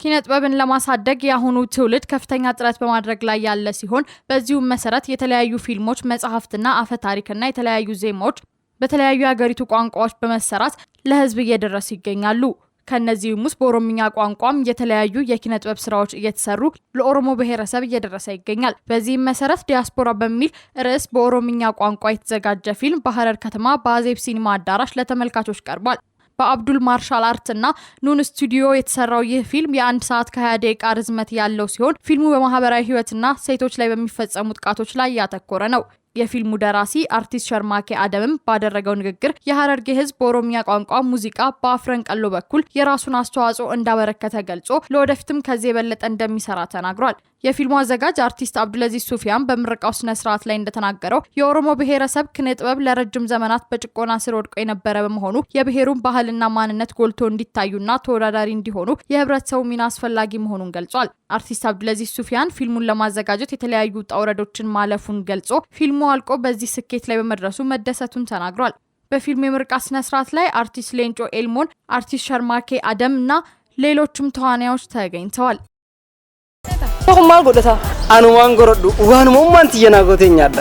ኪነጥበብን ለማሳደግ ያሁኑ ትውልድ ከፍተኛ ጥረት በማድረግ ላይ ያለ ሲሆን በዚሁ መሰረት የተለያዩ ፊልሞች መጽሐፍትና አፈ ታሪክና የተለያዩ ዜማዎች በተለያዩ ሀገሪቱ ቋንቋዎች በመሰራት ለህዝብ እየደረሱ ይገኛሉ። ከነዚህም ውስጥ በኦሮምኛ ቋንቋም የተለያዩ የኪነጥበብ ስራዎች እየተሰሩ ለኦሮሞ ብሔረሰብ እየደረሰ ይገኛል። በዚህም መሰረት ዲያስፖራ በሚል ርዕስ በኦሮምኛ ቋንቋ የተዘጋጀ ፊልም በሐረር ከተማ በአዜብ ሲኒማ አዳራሽ ለተመልካቾች ቀርቧል። በአብዱል ማርሻል አርትና ኑን ስቱዲዮ የተሰራው ይህ ፊልም የ1 ሰዓት ከ20 ደቂቃ ርዝመት ያለው ሲሆን ፊልሙ በማህበራዊ ህይወትና ሴቶች ላይ በሚፈጸሙ ጥቃቶች ላይ ያተኮረ ነው። የፊልሙ ደራሲ አርቲስት ሸርማኬ አደምም ባደረገው ንግግር የሐረርጌ ህዝብ በኦሮምኛ ቋንቋ ሙዚቃ በአፍረንቀሎ በኩል የራሱን አስተዋጽኦ እንዳበረከተ ገልጾ ለወደፊትም ከዚህ የበለጠ እንደሚሰራ ተናግሯል። የፊልሙ አዘጋጅ አርቲስት አብዱልአዚዝ ሱፊያን በምርቃው ስነ ስርዓት ላይ እንደተናገረው የኦሮሞ ብሔረሰብ ኪነጥበብ ለረጅም ዘመናት በጭቆና ስር ወድቆ የነበረ በመሆኑ የብሔሩን ባህልና ማንነት ጎልቶ እንዲታዩና ተወዳዳሪ እንዲሆኑ የህብረተሰቡ ሚና አስፈላጊ መሆኑን ገልጿል። አርቲስት አብዱልአዚዝ ሱፊያን ፊልሙን ለማዘጋጀት የተለያዩ ውጣ ውረዶችን ማለፉን ገልጾ ፊልሙ አልቆ በዚህ ስኬት ላይ በመድረሱ መደሰቱን ተናግሯል። በፊልሙ የምርቃ ስነ ስርዓት ላይ አርቲስት ሌንጮ ኤልሞን፣ አርቲስት ሸርማኬ አደም እና ሌሎችም ተዋናዮች ተገኝተዋል። አኑማን ጎደታ አኑማን ጎረዱ ዋን ሞማንት የናጎተኛለ